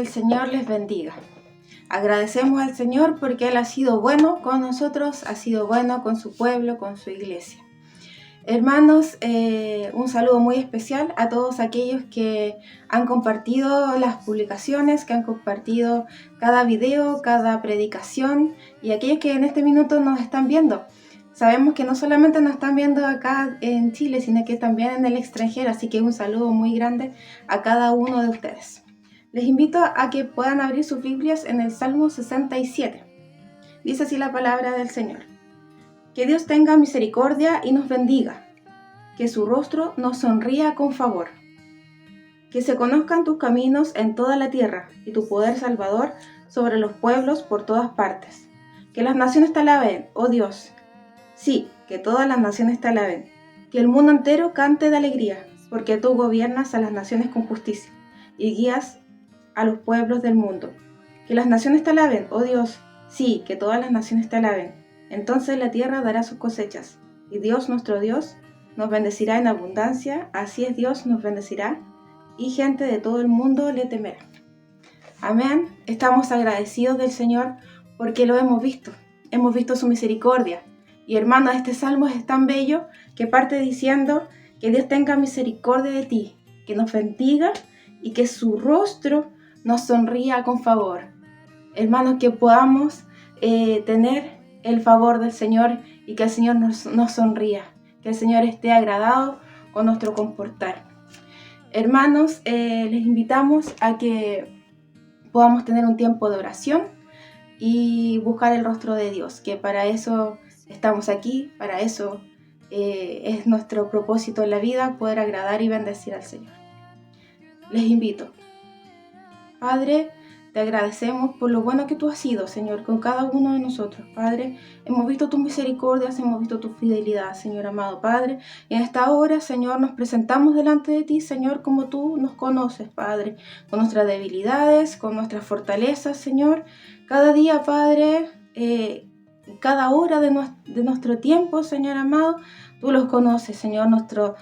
el Señor les bendiga. Agradecemos al Señor porque Él ha sido bueno con nosotros, ha sido bueno con su pueblo, con su iglesia. Hermanos, un saludo muy especial a todos aquellos que han compartido las publicaciones, que han compartido cada video, cada predicación y aquellos que en este minuto nos están viendo. Sabemos que no solamente nos están viendo acá en Chile, sino que también en el extranjero, así que un saludo muy grande a cada uno de ustedes. Les invito a que puedan abrir sus Biblias en el Salmo 67. Dice así la palabra del Señor. Que Dios tenga misericordia y nos bendiga, que su rostro nos sonría con favor. Que se conozcan tus caminos en toda la tierra y tu poder salvador sobre los pueblos por todas partes. Que las naciones te alaben, oh Dios. Sí, que todas las naciones te alaben. Que el mundo entero cante de alegría, porque tú gobiernas a las naciones con justicia y guías a los pueblos del mundo. Que las naciones te alaben, oh Dios. Sí, que todas las naciones te alaben. Entonces la tierra dará sus cosechas, y Dios nuestro Dios nos bendecirá en abundancia. Así es, Dios nos bendecirá, y gente de todo el mundo le temerá. Amén. Estamos agradecidos del Señor porque lo hemos visto su misericordia. Y hermano, este salmo es tan bello que parte diciendo que Dios tenga misericordia de ti, que nos bendiga y que su rostro nos sonría con favor. Hermanos, que podamos tener el favor del Señor y que el Señor nos sonría, que el Señor esté agradado con nuestro comportar. Hermanos, les invitamos a que podamos tener un tiempo de oración y buscar el rostro de Dios, que para eso estamos aquí, para eso es nuestro propósito en la vida, poder agradar y bendecir al Señor. Les invito. Padre, te agradecemos por lo bueno que tú has sido, Señor, con cada uno de nosotros, Padre. Hemos visto tus misericordias, hemos visto tu fidelidad, Señor amado, Padre. Y en esta hora, Señor, nos presentamos delante de ti, Señor, como tú nos conoces, Padre, con nuestras debilidades, con nuestras fortalezas, Señor. Cada día, Padre, cada hora de nuestro tiempo, Señor amado, tú los conoces, Señor, nuestro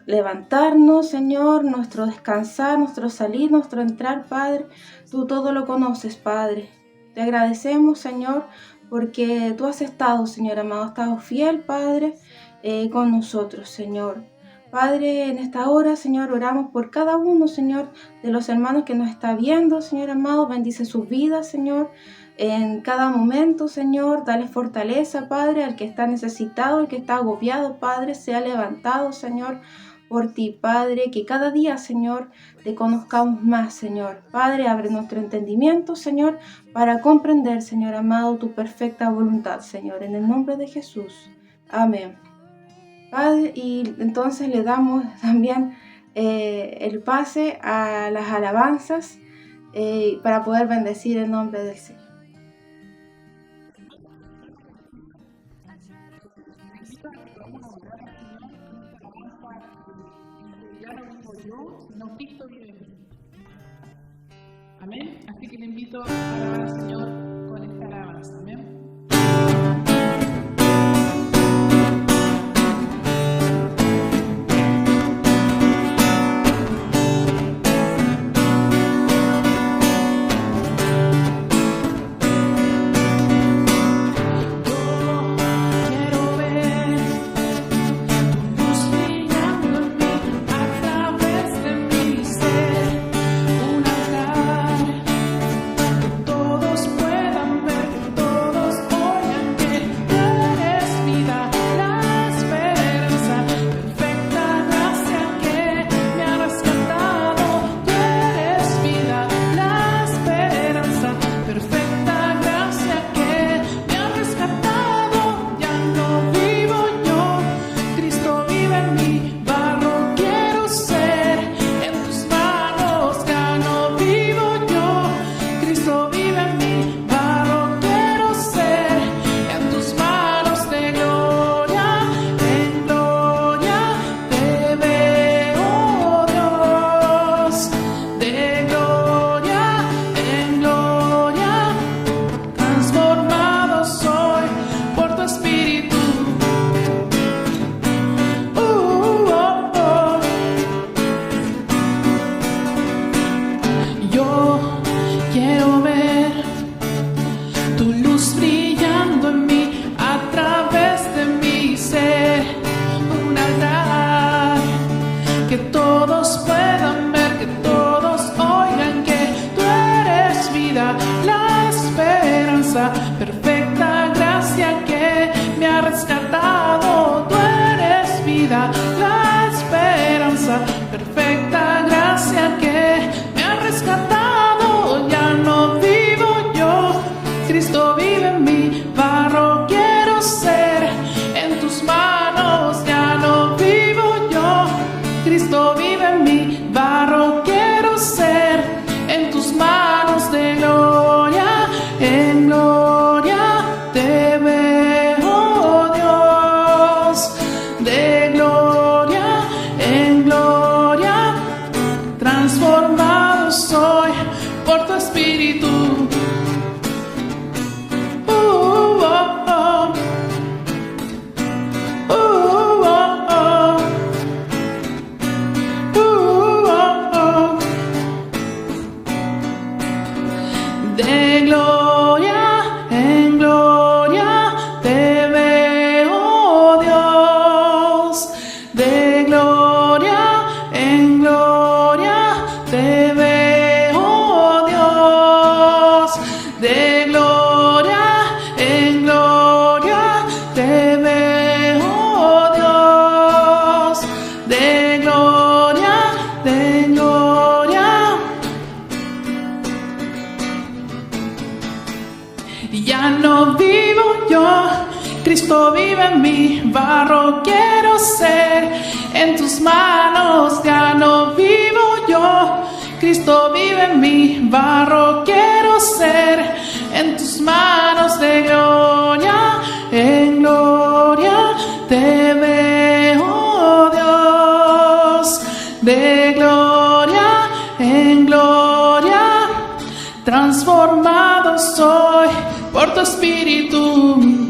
levantarnos, Señor, nuestro descansar, nuestro salir, nuestro entrar, Padre. Tú todo lo conoces, Padre. Te agradecemos, Señor, porque tú has estado, Señor amado, has estado fiel, Padre, con nosotros, Señor. Padre, en esta hora, Señor, oramos por cada uno, Señor, de los hermanos que nos está viendo, Señor amado. Bendice sus vidas, Señor, en cada momento, Señor. Dale fortaleza, Padre, al que está necesitado, al que está agobiado, Padre, sea levantado, Señor, por ti, Padre, que cada día, Señor, te conozcamos más, Señor. Padre, abre nuestro entendimiento, Señor, para comprender, Señor amado, tu perfecta voluntad, Señor, en el nombre de Jesús. Amén. Padre, y entonces le damos también el pase a las alabanzas para poder bendecir el nombre del Señor. No visto bien. Amén. Así que le invito a alabar al Señor con esta alabanza. Amén. Todos Cristo vive en mí, barro quiero ser, en tus manos ya no vivo yo. Cristo vive en mí, barro quiero ser, en tus manos de gloria en gloria te veo, Dios, de gloria en gloria, transformado soy por tu espíritu.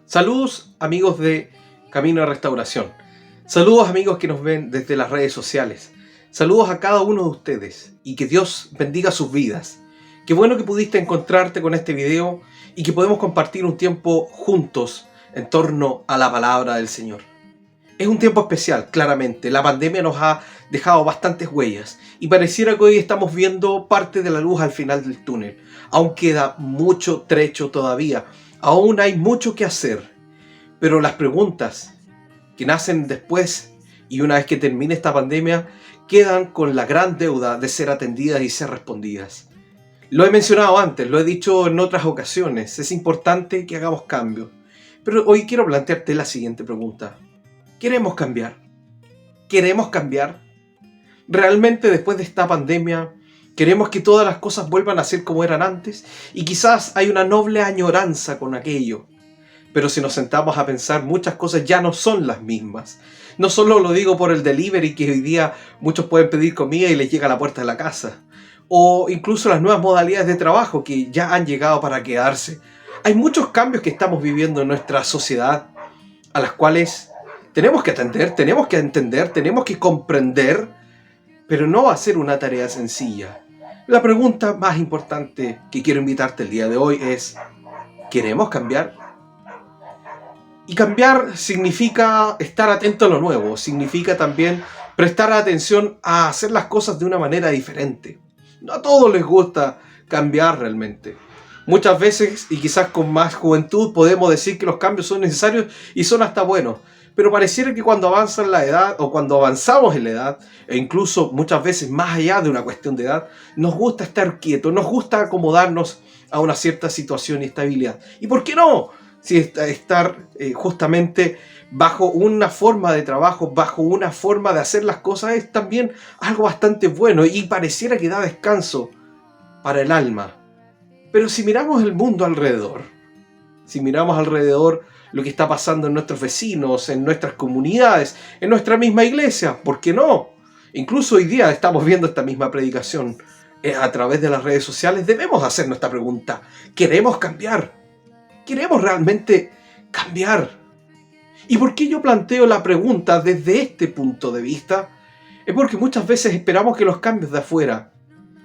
Saludos amigos de Camino de Restauración. Saludos amigos que nos ven desde las redes sociales. Saludos a cada uno de ustedes y que Dios bendiga sus vidas. Qué bueno que pudiste encontrarte con este video y que podemos compartir un tiempo juntos en torno a la palabra del Señor. Es un tiempo especial, claramente. La pandemia nos ha dejado bastantes huellas y pareciera que hoy estamos viendo parte de la luz al final del túnel. Aún queda mucho trecho todavía. Aún hay mucho que hacer, pero las preguntas que nacen después y una vez que termine esta pandemia quedan con la gran deuda de ser atendidas y ser respondidas. Lo he mencionado antes, lo he dicho en otras ocasiones, es importante que hagamos cambios, pero hoy quiero plantearte la siguiente pregunta. ¿Queremos cambiar? ¿Queremos cambiar? ¿Realmente después de esta pandemia queremos que todas las cosas vuelvan a ser como eran antes? Y quizás hay una noble añoranza con aquello. Pero si nos sentamos a pensar, muchas cosas ya no son las mismas. No solo lo digo por el delivery, que hoy día muchos pueden pedir comida y les llega a la puerta de la casa. O incluso las nuevas modalidades de trabajo que ya han llegado para quedarse. Hay muchos cambios que estamos viviendo en nuestra sociedad, a las cuales tenemos que atender, tenemos que entender, tenemos que comprender, pero no va a ser una tarea sencilla. La pregunta más importante que quiero invitarte el día de hoy es: ¿queremos cambiar? Y cambiar significa estar atento a lo nuevo, significa también prestar atención a hacer las cosas de una manera diferente. No a todos les gusta cambiar realmente. Muchas veces, y quizás con más juventud, podemos decir que los cambios son necesarios y son hasta buenos. Pero pareciera que cuando avanza la edad o cuando avanzamos en la edad, e incluso muchas veces más allá de una cuestión de edad, nos gusta estar quietos, nos gusta acomodarnos a una cierta situación y estabilidad. ¿Y por qué no? Si estar justamente bajo una forma de trabajo, bajo una forma de hacer las cosas es también algo bastante bueno y pareciera que da descanso para el alma. Pero si miramos el mundo alrededor, si miramos alrededor lo que está pasando en nuestros vecinos, en nuestras comunidades, en nuestra misma iglesia, ¿por qué no? Incluso hoy día estamos viendo esta misma predicación a través de las redes sociales. Debemos hacernos esta pregunta: ¿queremos cambiar? ¿Queremos realmente cambiar? ¿Y por qué yo planteo la pregunta desde este punto de vista? Es porque muchas veces esperamos que los cambios de afuera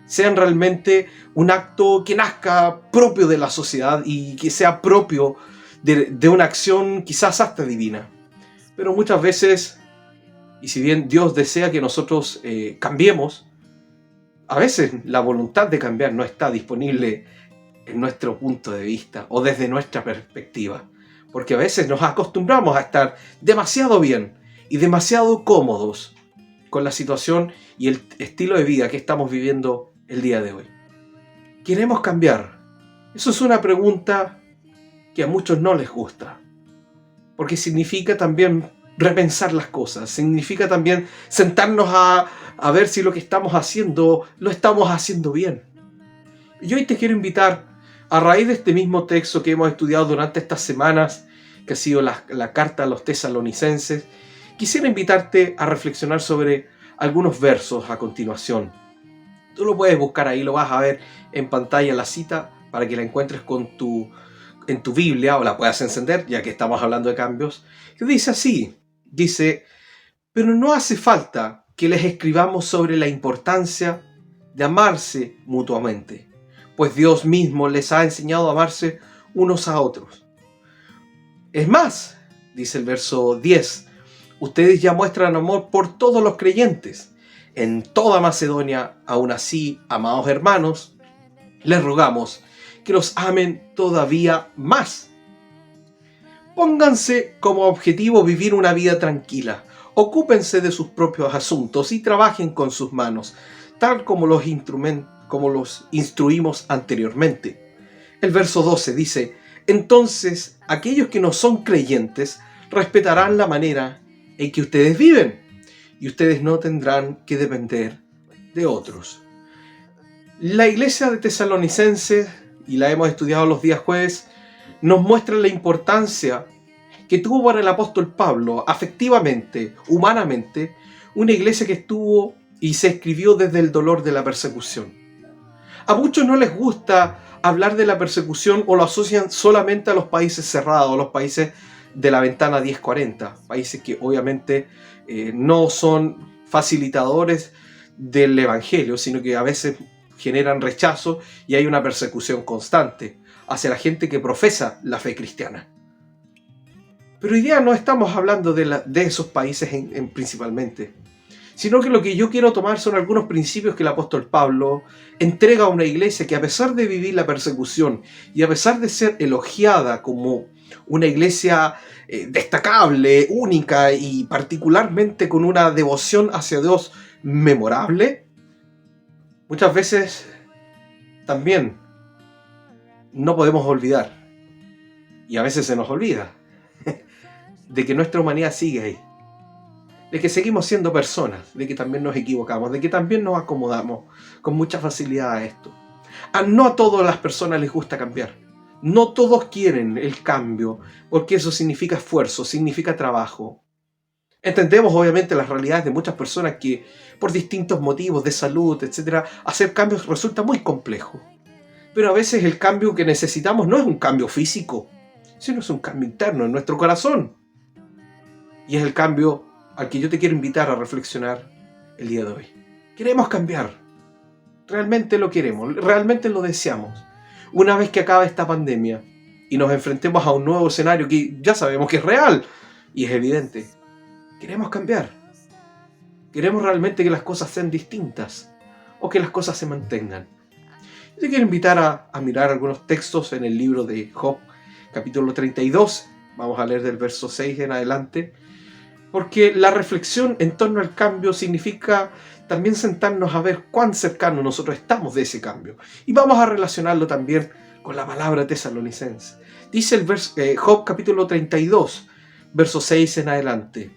sean realmente un acto que nazca propio de la sociedad y que sea propio de una acción quizás hasta divina. Pero muchas veces, y si bien Dios desea que nosotros cambiemos, a veces la voluntad de cambiar no está disponible en nuestro punto de vista o desde nuestra perspectiva. Porque a veces nos acostumbramos a estar demasiado bien y demasiado cómodos con la situación y el estilo de vida que estamos viviendo el día de hoy. ¿Queremos cambiar? Eso es una pregunta que a muchos no les gusta, porque significa también repensar las cosas, significa también sentarnos a ver si lo que estamos haciendo lo estamos haciendo bien. Y hoy te quiero invitar, a raíz de este mismo texto que hemos estudiado durante estas semanas, que ha sido la carta a los tesalonicenses, quisiera invitarte a reflexionar sobre algunos versos a continuación. Tú lo puedes buscar ahí, lo vas a ver en pantalla la cita para que la encuentres en tu Biblia o la puedas encender, ya que estamos hablando de cambios. Que dice así, dice: pero no hace falta que les escribamos sobre la importancia de amarse mutuamente, pues Dios mismo les ha enseñado a amarse unos a otros. Es más, dice el verso 10, ustedes ya muestran amor por todos los creyentes. En toda Macedonia, aún así, amados hermanos, les rogamos que los amen todavía más. Pónganse como objetivo vivir una vida tranquila, ocúpense de sus propios asuntos y trabajen con sus manos, tal como los instruimos anteriormente. El verso 12 dice: entonces aquellos que no son creyentes respetarán la manera en que ustedes viven y ustedes no tendrán que depender de otros. La iglesia de Tesalonicenses, y la hemos estudiado los días jueves, nos muestra la importancia que tuvo para el apóstol Pablo, afectivamente, humanamente, una iglesia que estuvo y se escribió desde el dolor de la persecución. A muchos no les gusta hablar de la persecución o lo asocian solamente a los países cerrados, los países de la ventana 1040, países que obviamente no son facilitadores del evangelio, sino que a veces generan rechazo y hay una persecución constante hacia la gente que profesa la fe cristiana. Pero hoy día no estamos hablando de esos países principalmente, sino que lo que yo quiero tomar son algunos principios que el apóstol Pablo entrega a una iglesia que, a pesar de vivir la persecución y a pesar de ser elogiada como una iglesia destacable, única y particularmente con una devoción hacia Dios memorable, muchas veces también no podemos olvidar, y a veces se nos olvida, de que nuestra humanidad sigue ahí, de que seguimos siendo personas, de que también nos equivocamos, de que también nos acomodamos con mucha facilidad a esto. No a todas las personas les gusta cambiar, no todos quieren el cambio, porque eso significa esfuerzo, significa trabajo. Entendemos obviamente las realidades de muchas personas que por distintos motivos de salud, etc., hacer cambios resulta muy complejo. Pero a veces el cambio que necesitamos no es un cambio físico, sino es un cambio interno en nuestro corazón. Y es el cambio al que yo te quiero invitar a reflexionar el día de hoy. Queremos cambiar. Realmente lo queremos, realmente lo deseamos. Una vez que acabe esta pandemia y nos enfrentemos a un nuevo escenario que ya sabemos que es real y es evidente, queremos cambiar. Queremos realmente que las cosas sean distintas o que las cosas se mantengan. Yo te quiero invitar a mirar algunos textos en el libro de Job, capítulo 32. Vamos a leer del verso 6 en adelante. Porque la reflexión en torno al cambio significa también sentarnos a ver cuán cercanos nosotros estamos de ese cambio. Y vamos a relacionarlo también con la palabra tesalonicense. Dice el Job capítulo 32, verso 6 en adelante.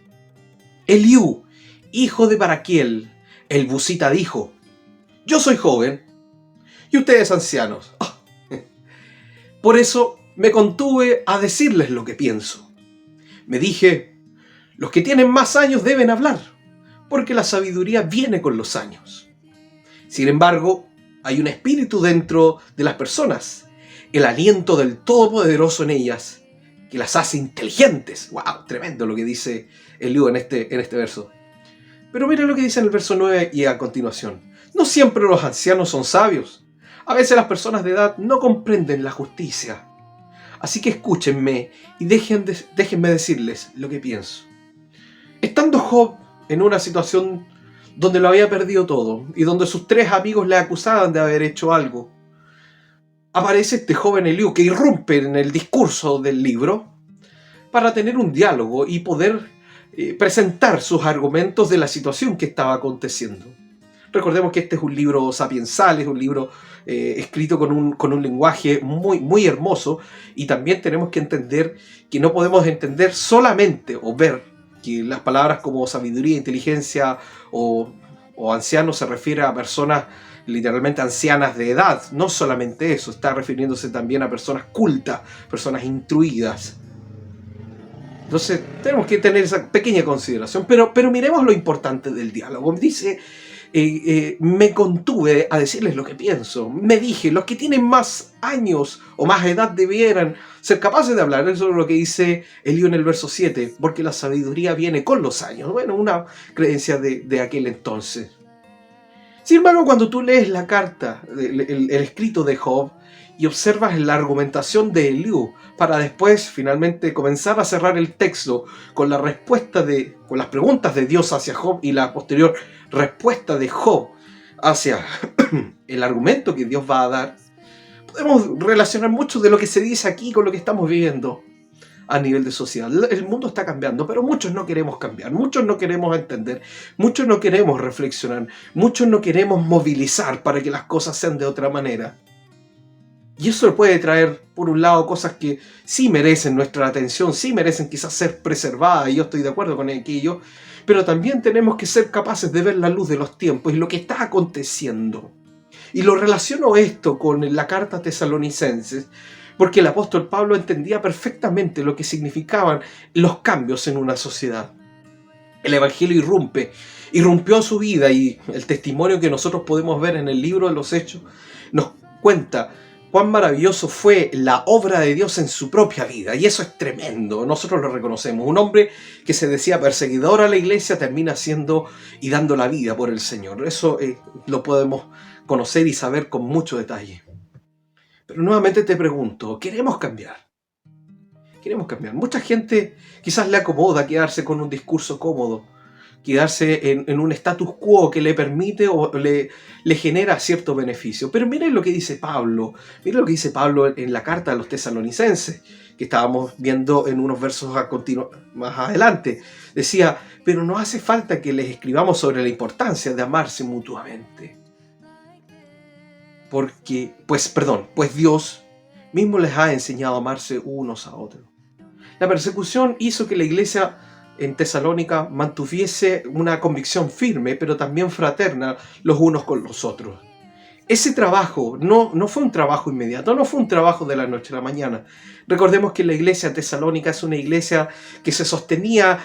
Eliú, hijo de Baraquiel, el busita, dijo: yo soy joven y ustedes ancianos. Por eso me contuve a decirles lo que pienso. Me dije: los que tienen más años deben hablar, porque la sabiduría viene con los años. Sin embargo, hay un espíritu dentro de las personas, el aliento del Todopoderoso en ellas, que las hace inteligentes. ¡Wow! Tremendo lo que dice Eliú en este verso. Pero mira lo que dice en el verso 9 y a continuación. No siempre los ancianos son sabios. A veces las personas de edad no comprenden la justicia. Así que escúchenme y déjenme decirles lo que pienso. Estando Job en una situación donde lo había perdido todo y donde sus 3 amigos le acusaban de haber hecho algo, aparece este joven Eliú que irrumpe en el discurso del libro para tener un diálogo y poder presentar sus argumentos de la situación que estaba aconteciendo. Recordemos que este es un libro sapiensal, es un libro escrito con un lenguaje muy, muy hermoso, y también tenemos que entender que no podemos entender solamente o ver que las palabras como sabiduría, inteligencia o anciano se refiere a personas literalmente ancianas de edad. No solamente eso, está refiriéndose también a personas cultas, personas instruidas. Entonces tenemos que tener esa pequeña consideración, pero miremos lo importante del diálogo. Dice: me contuve a decirles lo que pienso. Me dije: los que tienen más años o más edad debieran ser capaces de hablar. Eso es lo que dice Eliú en el verso 7, porque la sabiduría viene con los años. Bueno, una creencia de aquel entonces. Sin embargo, cuando tú lees la carta, el escrito de Job, y observas la argumentación de Eliú, para después finalmente comenzar a cerrar el texto con la respuesta con las preguntas de Dios hacia Job y la posterior respuesta de Job hacia el argumento que Dios va a dar, podemos relacionar mucho de lo que se dice aquí con lo que estamos viviendo a nivel de sociedad. El mundo está cambiando, pero muchos no queremos cambiar, muchos no queremos entender, muchos no queremos reflexionar, muchos no queremos movilizar para que las cosas sean de otra manera. Y eso puede traer, por un lado, cosas que sí merecen nuestra atención, sí merecen quizás ser preservadas, y yo estoy de acuerdo con aquello, pero también tenemos que ser capaces de ver la luz de los tiempos y lo que está aconteciendo. Y lo relaciono esto con la carta a Tesalonicenses, porque el apóstol Pablo entendía perfectamente lo que significaban los cambios en una sociedad. El evangelio irrumpió su vida, y el testimonio que nosotros podemos ver en el libro de los Hechos nos cuenta cuán maravilloso fue la obra de Dios en su propia vida. Y eso es tremendo, nosotros lo reconocemos. Un hombre que se decía perseguidor a la iglesia termina siendo y dando la vida por el Señor. Eso lo podemos conocer y saber con mucho detalle. Pero nuevamente te pregunto, ¿queremos cambiar? Queremos cambiar. Mucha gente quizás le acomoda quedarse con un discurso cómodo, quedarse en un status quo que le permite o le genera cierto beneficio. Pero miren lo que dice Pablo. Miren lo que dice Pablo en la carta a los tesalonicenses, que estábamos viendo en unos versos más adelante. Decía, pero no hace falta que les escribamos sobre la importancia de amarse mutuamente. Pues Dios mismo les ha enseñado a amarse unos a otros. La persecución hizo que la iglesia en Tesalónica mantuviese una convicción firme, pero también fraterna los unos con los otros. Ese trabajo no fue un trabajo inmediato, no fue un trabajo de la noche a la mañana. Recordemos que la iglesia tesalónica es una iglesia que se sostenía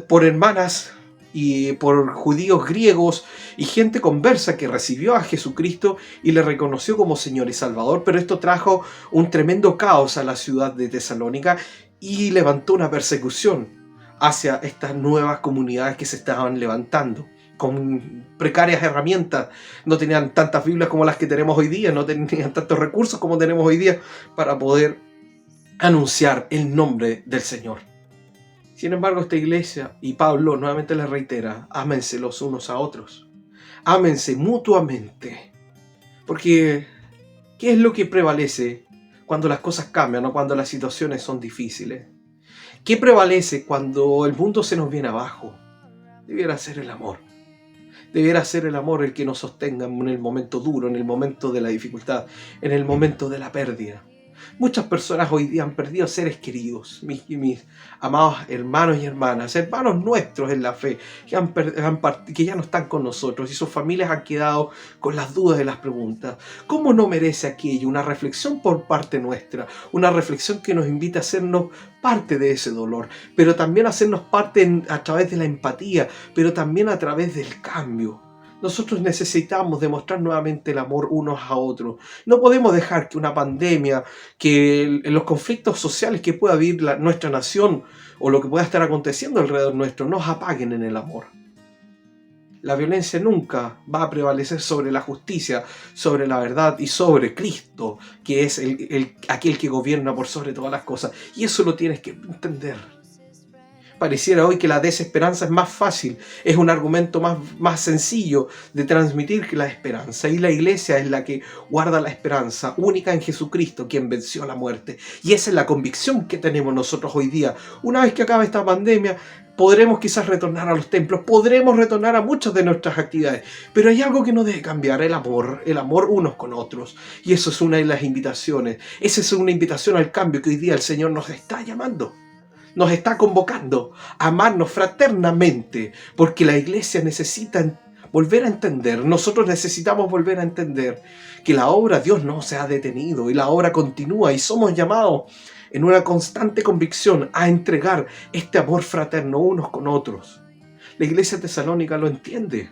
por hermanas y por judíos griegos y gente conversa que recibió a Jesucristo y le reconoció como Señor y Salvador, pero esto trajo un tremendo caos a la ciudad de Tesalónica y levantó una persecución hacia estas nuevas comunidades que se estaban levantando con precarias herramientas. No tenían tantas Biblias como las que tenemos hoy día, no tenían tantos recursos como tenemos hoy día para poder anunciar el nombre del Señor. Sin embargo, esta iglesia, y Pablo nuevamente les reitera, ámense los unos a otros. Ámense mutuamente. Porque, ¿qué es lo que prevalece cuando las cosas cambian o cuando las situaciones son difíciles? ¿Qué prevalece cuando el mundo se nos viene abajo? Debiera ser el amor. Debiera ser el amor el que nos sostenga en el momento duro, en el momento de la dificultad, en el momento de la pérdida. Muchas personas hoy día han perdido seres queridos, mis amados hermanos y hermanas, hermanos nuestros en la fe, que ya no están con nosotros y sus familias han quedado con las dudas y las preguntas. ¿Cómo no merece aquello una reflexión por parte nuestra? Una reflexión que nos invita a hacernos parte de ese dolor, pero también a hacernos parte a través de la empatía, pero también a través del cambio. Nosotros necesitamos demostrar nuevamente el amor unos a otros. No podemos dejar que una pandemia, que los conflictos sociales que pueda vivir nuestra nación o lo que pueda estar aconteciendo alrededor nuestro nos apaguen en el amor. La violencia nunca va a prevalecer sobre la justicia, sobre la verdad y sobre Cristo, que es aquel que gobierna por sobre todas las cosas. Y eso lo tienes que entender. Pareciera hoy que la desesperanza es más fácil, es un argumento más sencillo de transmitir que la esperanza. Y la iglesia es la que guarda la esperanza única en Jesucristo, quien venció la muerte. Y esa es la convicción que tenemos nosotros hoy día. Una vez que acabe esta pandemia, podremos quizás retornar a los templos, podremos retornar a muchas de nuestras actividades. Pero hay algo que no debe cambiar, el amor unos con otros. Y eso es una de las invitaciones. Esa es una invitación al cambio que hoy día el Señor nos está llamando. Nos está convocando a amarnos fraternamente, porque la iglesia necesita volver a entender, nosotros necesitamos volver a entender que la obra de Dios no se ha detenido y la obra continúa y somos llamados en una constante convicción a entregar este amor fraterno unos con otros. La iglesia tesalónica lo entiende,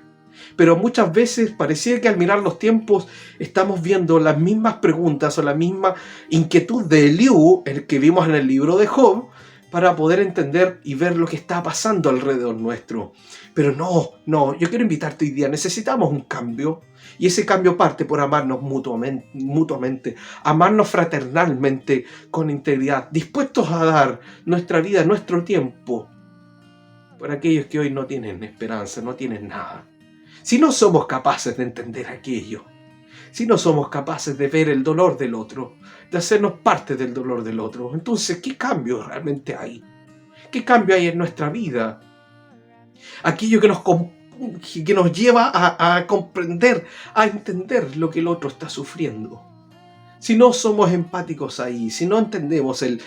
pero muchas veces parecía que al mirar los tiempos estamos viendo las mismas preguntas o la misma inquietud de Eliú, el que vimos en el libro de Job, para poder entender y ver lo que está pasando alrededor nuestro. Pero no, yo quiero invitarte hoy día, necesitamos un cambio, y ese cambio parte por amarnos mutuamente, amarnos fraternalmente, con integridad, dispuestos a dar nuestra vida, nuestro tiempo, por aquellos que hoy no tienen esperanza, no tienen nada. Si no somos capaces de entender aquello, si no somos capaces de ver el dolor del otro, de hacernos parte del dolor del otro, entonces, ¿qué cambio realmente hay? ¿Qué cambio hay en nuestra vida? Aquello que nos lleva a comprender, a entender lo que el otro está sufriendo. Si no somos empáticos ahí, si no entendemos el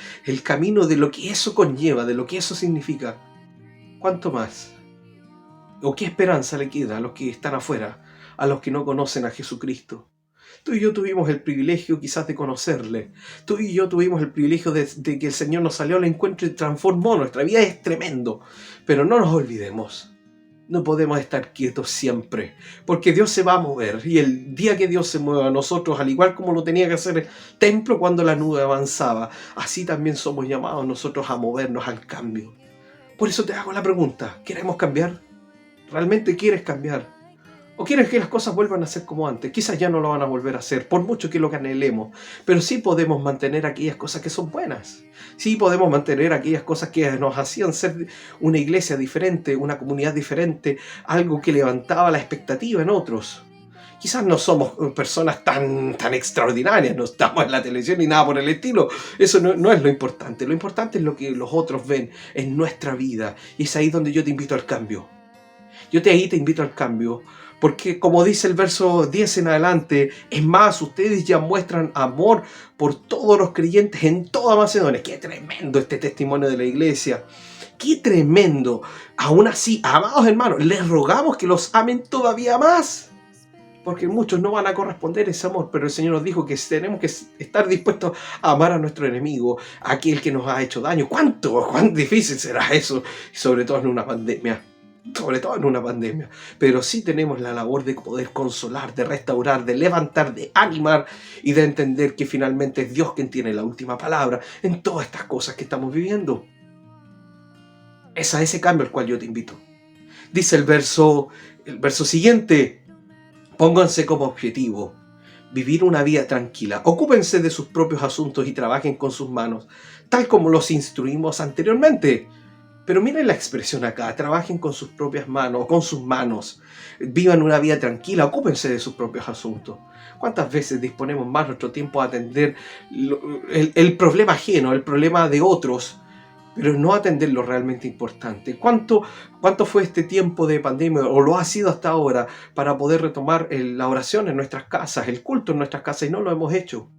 camino de lo que eso conlleva, de lo que eso significa, ¿cuánto más? ¿O qué esperanza le queda a los que están afuera, a los que no conocen a Jesucristo? Tú y yo tuvimos el privilegio quizás de conocerle. Tú y yo tuvimos el privilegio de que el Señor nos salió al encuentro y transformó nuestra vida. Es tremendo. Pero no nos olvidemos No podemos estar quietos siempre, porque Dios se va a mover. Y el día que Dios se mueva, nosotros, al igual como lo tenía que hacer el templo cuando la nube avanzaba, así también somos llamados nosotros a movernos al cambio. Por eso te hago la pregunta, ¿queremos cambiar? ¿Realmente quieres cambiar? ¿O quieres que las cosas vuelvan a ser como antes? Quizás ya no lo van a volver a hacer, por mucho que lo anhelemos. Pero sí podemos mantener aquellas cosas que son buenas. Sí podemos mantener aquellas cosas que nos hacían ser una iglesia diferente, una comunidad diferente, algo que levantaba la expectativa en otros. Quizás no somos personas tan extraordinarias, no estamos en la televisión ni nada por el estilo. Eso no es lo importante. Lo importante es lo que los otros ven en nuestra vida. Y es ahí donde yo te invito al cambio. Ahí te invito al cambio. Porque como dice el verso 10 en adelante, es más, ustedes ya muestran amor por todos los creyentes en toda Macedonia. ¡Qué tremendo este testimonio de la iglesia! ¡Qué tremendo! Aún así, amados hermanos, les rogamos que los amen todavía más. Porque muchos no van a corresponder ese amor, pero el Señor nos dijo que tenemos que estar dispuestos a amar a nuestro enemigo, a aquel que nos ha hecho daño. ¿Cuán difícil será eso? Sobre todo en una pandemia. Pero sí tenemos la labor de poder consolar, de restaurar, de levantar, de animar y de entender que finalmente es Dios quien tiene la última palabra en todas estas cosas que estamos viviendo. Es a ese cambio al cual yo te invito. Dice el verso siguiente: pónganse como objetivo vivir una vida tranquila, ocúpense de sus propios asuntos y trabajen con sus manos, tal como los instruimos anteriormente. Pero miren la expresión acá: trabajen con sus propias manos, con sus manos, vivan una vida tranquila, ocúpense de sus propios asuntos. ¿Cuántas veces disponemos más nuestro tiempo a atender el problema ajeno, el problema de otros, pero no atender lo realmente importante? ¿Cuánto fue este tiempo de pandemia, o lo ha sido hasta ahora, para poder retomar la oración en nuestras casas, el culto en nuestras casas, y no lo hemos hecho?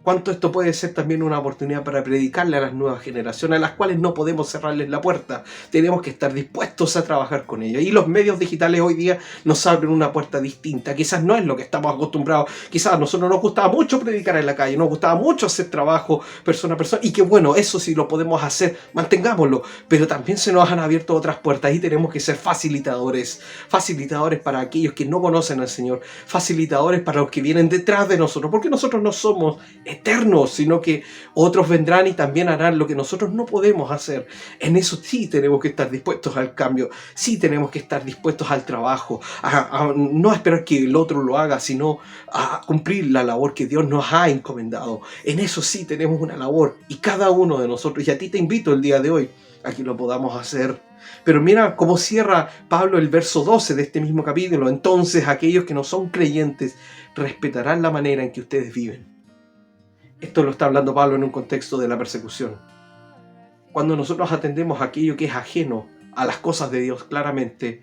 ¿Cuánto esto puede ser también una oportunidad para predicarle a las nuevas generaciones, a las cuales no podemos cerrarles la puerta? Tenemos que estar dispuestos a trabajar con ellas. Y los medios digitales hoy día nos abren una puerta distinta. Quizás no es lo que estamos acostumbrados. Quizás a nosotros nos gustaba mucho predicar en la calle, nos gustaba mucho hacer trabajo persona a persona. Y que bueno, eso sí lo podemos hacer, mantengámoslo. Pero también se nos han abierto otras puertas y tenemos que ser facilitadores. Facilitadores para aquellos que no conocen al Señor. Facilitadores para los que vienen detrás de nosotros. Porque nosotros no somos eternos, sino que otros vendrán y también harán lo que nosotros no podemos hacer. En eso sí tenemos que estar dispuestos al cambio, sí tenemos que estar dispuestos al trabajo, a no esperar que el otro lo haga, sino a cumplir la labor que Dios nos ha encomendado. En eso sí tenemos una labor, y cada uno de nosotros, y a ti te invito el día de hoy a que lo podamos hacer. Pero mira cómo cierra Pablo el verso 12 de este mismo capítulo: entonces aquellos que no son creyentes respetarán la manera en que ustedes viven. Esto lo está hablando Pablo en un contexto de la persecución. Cuando nosotros atendemos aquello que es ajeno a las cosas de Dios, claramente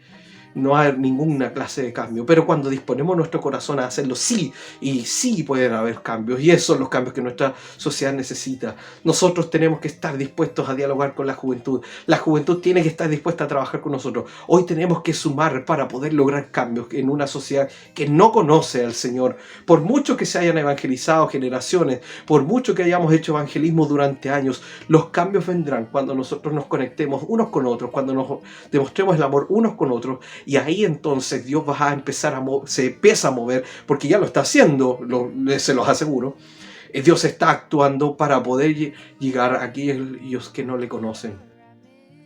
no hay ninguna clase de cambio. Pero cuando disponemos nuestro corazón a hacerlo, sí, y sí pueden haber cambios. Y esos son los cambios que nuestra sociedad necesita. Nosotros tenemos que estar dispuestos a dialogar con la juventud. La juventud tiene que estar dispuesta a trabajar con nosotros. Hoy tenemos que sumar para poder lograr cambios en una sociedad que no conoce al Señor. Por mucho que se hayan evangelizado generaciones, por mucho que hayamos hecho evangelismo durante años, los cambios vendrán cuando nosotros nos conectemos unos con otros, cuando nos demostremos el amor unos con otros. Y ahí entonces Dios va a empezar se empieza a mover, porque ya lo está haciendo, se los aseguro. Dios está actuando para poder llegar a aquellos que no le conocen.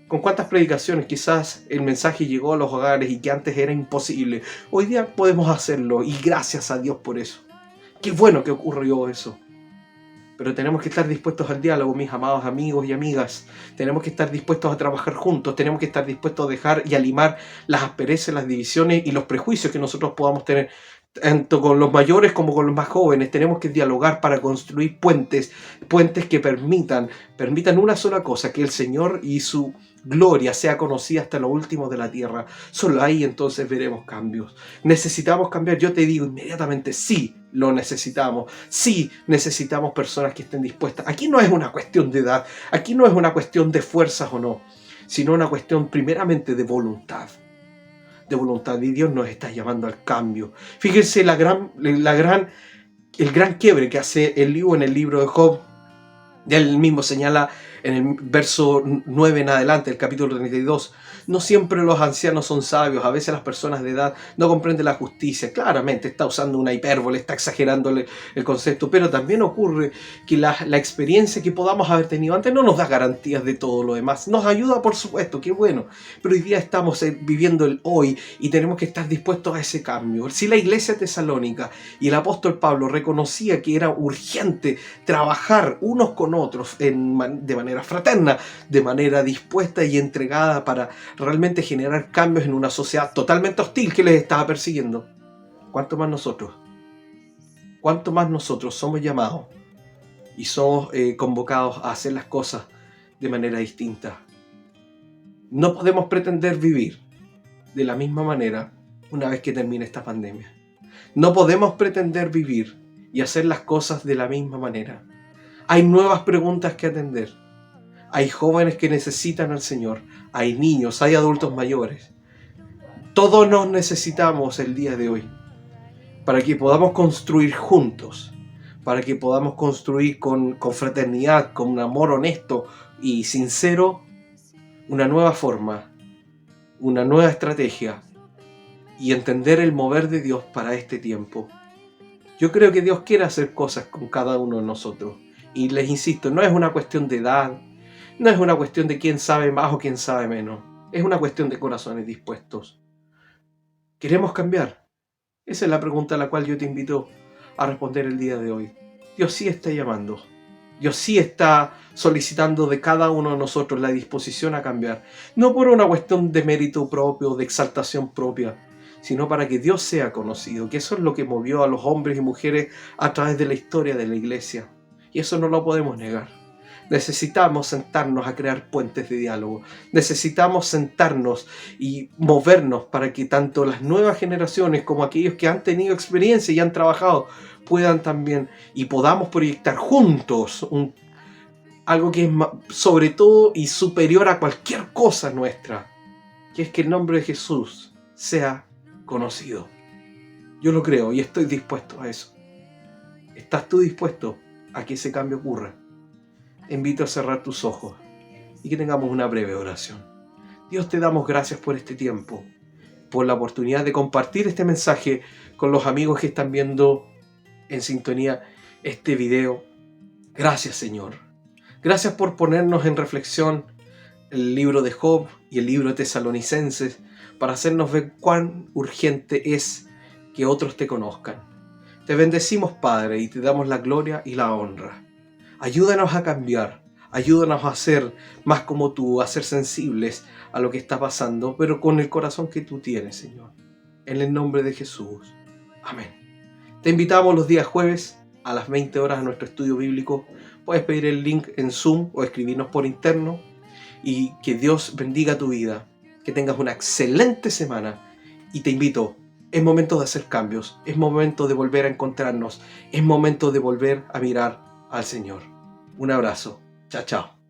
¿Con cuántas predicaciones quizás el mensaje llegó a los hogares y que antes era imposible? Hoy día podemos hacerlo, y gracias a Dios por eso. Qué bueno que ocurrió eso. Pero tenemos que estar dispuestos al diálogo, mis amados amigos y amigas. Tenemos que estar dispuestos a trabajar juntos. Tenemos que estar dispuestos a dejar y a limar las asperezas, las divisiones y los prejuicios que nosotros podamos tener, tanto con los mayores como con los más jóvenes. Tenemos que dialogar para construir puentes que permitan una sola cosa: que el Señor y su gloria sea conocida hasta lo último de la tierra. Solo ahí entonces veremos cambios. ¿Necesitamos cambiar? Yo te digo inmediatamente, sí, lo necesitamos. Sí, necesitamos personas que estén dispuestas. Aquí no es una cuestión de edad, aquí no es una cuestión de fuerzas o no, sino una cuestión primeramente de voluntad. De voluntad, y Dios nos está llamando al cambio. Fíjense el gran quiebre que hace Eliú en el libro de Job. Ya él mismo señala en el verso 9 en adelante, el capítulo 32. No siempre los ancianos son sabios, a veces las personas de edad no comprenden la justicia. Claramente está usando una hipérbole, está exagerando el concepto, pero también ocurre que la experiencia que podamos haber tenido antes no nos da garantías de todo lo demás. Nos ayuda, por supuesto, qué bueno, pero hoy día estamos viviendo el hoy y tenemos que estar dispuestos a ese cambio. Si la iglesia tesalónica y el apóstol Pablo reconocía que era urgente trabajar unos con otros de manera fraterna, de manera dispuesta y entregada para realmente generar cambios en una sociedad totalmente hostil que les estaba persiguiendo, ¿cuánto más nosotros? ¿Cuánto más nosotros somos llamados y somos convocados a hacer las cosas de manera distinta? No podemos pretender vivir de la misma manera una vez que termine esta pandemia. No podemos pretender vivir y hacer las cosas de la misma manera. Hay nuevas preguntas que atender. Hay jóvenes que necesitan al Señor. Hay niños, hay adultos mayores. Todos nos necesitamos el día de hoy para que podamos construir juntos, para que podamos construir con fraternidad, con un amor honesto y sincero, una nueva forma, una nueva estrategia y entender el mover de Dios para este tiempo. Yo creo que Dios quiere hacer cosas con cada uno de nosotros. Y les insisto, no es una cuestión de edad, no es una cuestión de quién sabe más o quién sabe menos. Es una cuestión de corazones dispuestos. ¿Queremos cambiar? Esa es la pregunta a la cual yo te invito a responder el día de hoy. Dios sí está llamando. Dios sí está solicitando de cada uno de nosotros la disposición a cambiar. No por una cuestión de mérito propio, de exaltación propia, sino para que Dios sea conocido, que eso es lo que movió a los hombres y mujeres a través de la historia de la iglesia. Y eso no lo podemos negar. Necesitamos sentarnos a crear puentes de diálogo. Necesitamos sentarnos y movernos para que tanto las nuevas generaciones como aquellos que han tenido experiencia y han trabajado puedan también y podamos proyectar juntos algo que es sobre todo y superior a cualquier cosa nuestra, que es que el nombre de Jesús sea conocido. Yo lo creo y estoy dispuesto a eso. ¿Estás tú dispuesto a que ese cambio ocurra? Te invito a cerrar tus ojos y que tengamos una breve oración. Dios, te damos gracias por este tiempo, por la oportunidad de compartir este mensaje con los amigos que están viendo en sintonía este video. Gracias, Señor. Gracias por ponernos en reflexión el libro de Job y el libro de Tesalonicenses para hacernos ver cuán urgente es que otros te conozcan. Te bendecimos, Padre, y te damos la gloria y la honra. Ayúdanos a cambiar, ayúdanos a ser más como tú, a ser sensibles a lo que está pasando, pero con el corazón que tú tienes, Señor. En el nombre de Jesús. Amén. Te invitamos los días jueves a las 20 horas a nuestro estudio bíblico. Puedes pedir el link en Zoom o escribirnos por interno. Y que Dios bendiga tu vida, que tengas una excelente semana. Y te invito, es momento de hacer cambios, es momento de volver a encontrarnos, es momento de volver a mirar al Señor. Un abrazo. Chao, chao.